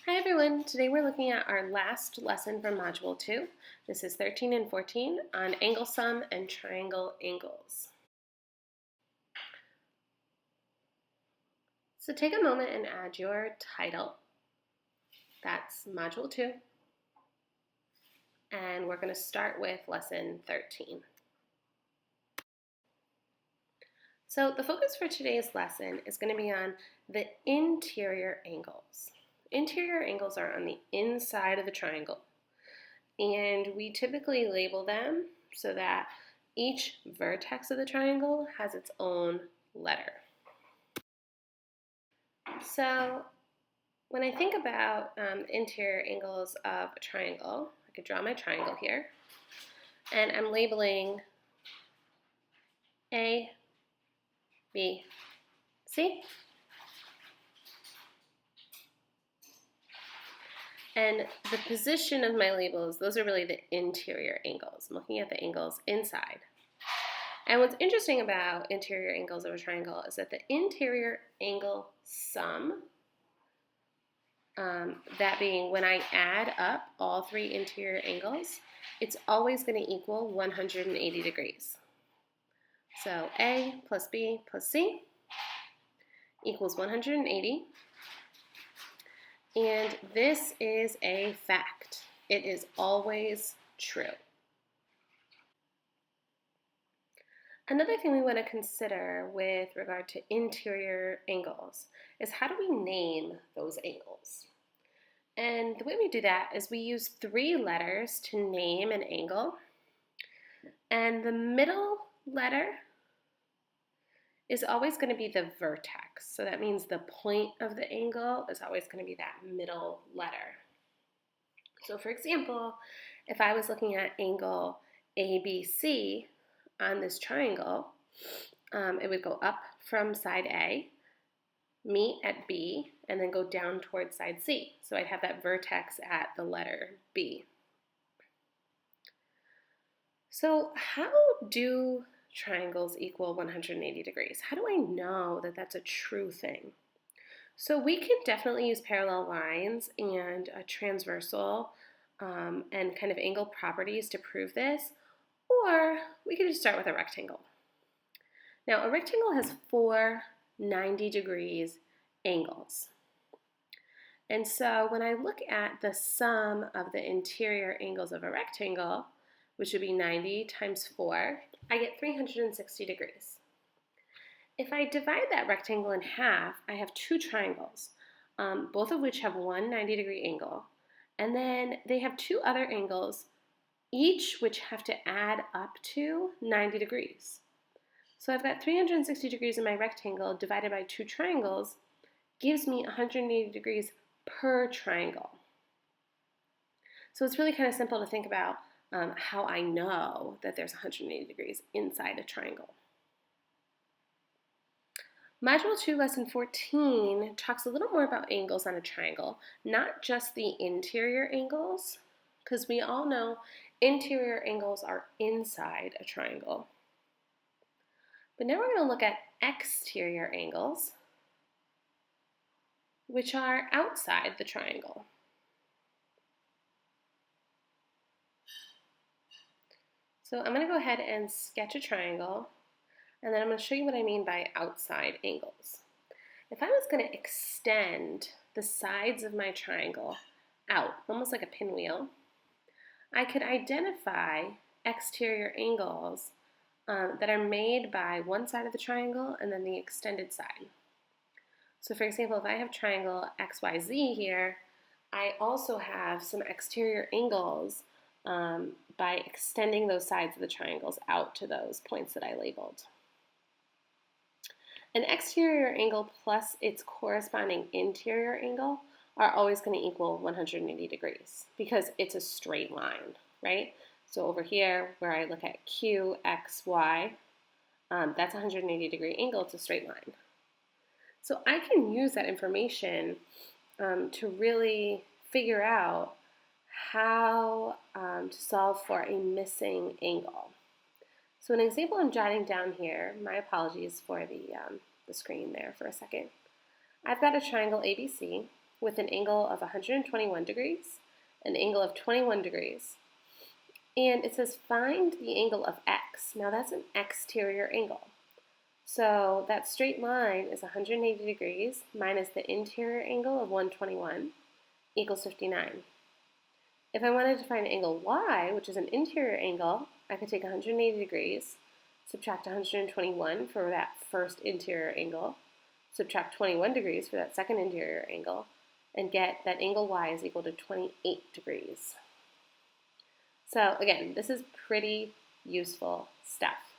Hi everyone, today we're looking at our last lesson from Module 2. This is 13 and 14 on angle sum and triangle angles. So take a moment and add your title. That's Module 2. And we're going to start with Lesson 13. So the focus for today's lesson is going to be on the interior angles. Interior angles are on the inside of the triangle. And we typically label them so that each vertex of the triangle has its own letter. So when I think about interior angles of a triangle, I could draw my triangle here, and I'm labeling A, B, C. And the position of my labels, those are really the interior angles. I'm looking at the angles inside. And what's interesting about interior angles of a triangle is that the interior angle sum, that being when I add up all three interior angles, it's always going to equal 180 degrees. So A plus B plus C equals 180. And this is a fact. It is always true. Another thing we want to consider with regard to interior angles is how do we name those angles? And the way we do that is we use 3 letters to name an angle. And the middle letter is always going to be the vertex. So that means the point of the angle is always going to be that middle letter. So for example, if I was looking at angle ABC on this triangle, it would go up from side A, meet at B, and then go down towards side C. So I'd have that vertex at the letter B. So how do triangles equal 180 degrees? How do I know that that's a true thing? So we can definitely use parallel lines and a transversal and kind of angle properties to prove this, or we could just start with a rectangle. Now a rectangle has 4 90 degrees angles. And so when I look at the sum of the interior angles of a rectangle, which would be 90 times 4, I get 360 degrees. If I divide that rectangle in half, I have 2 triangles, both of which have one 90-degree angle. And then they have 2 other angles, each which have to add up to 90 degrees. So I've got 360 degrees in my rectangle divided by 2 triangles, gives me 180 degrees per triangle. So it's really kind of simple to think about how I know that there's 180 degrees inside a triangle. Module 2, Lesson 14 talks a little more about angles on a triangle, not just the interior angles, because we all know interior angles are inside a triangle. But now we're going to look at exterior angles, which are outside the triangle. So I'm going to go ahead and sketch a triangle, and then I'm going to show you what I mean by outside angles. If I was going to extend the sides of my triangle out, almost like a pinwheel, I could identify exterior angles that are made by one side of the triangle and then the extended side. So for example, if I have triangle XYZ here, I also have some exterior angles by extending those sides of the triangles out to those points that I labeled. An exterior angle plus its corresponding interior angle are always going to equal 180 degrees because it's a straight line, right? So over here where I look at Q, X, Y, that's a 180 degree angle, it's a straight line. So I can use that information to really figure out how to solve for a missing angle. So an example I'm jotting down here, my apologies for the screen there for a second. I've got a triangle ABC, with an angle of 121 degrees, an angle of 21 degrees. And it says find the angle of x. Now that's an exterior angle. So that straight line is 180 degrees minus the interior angle of 121 equals 59. If I wanted to find angle y, which is an interior angle, I could take 180 degrees, subtract 121 for that first interior angle, subtract 21 degrees for that second interior angle, and get that angle y is equal to 28 degrees. So again, this is pretty useful stuff.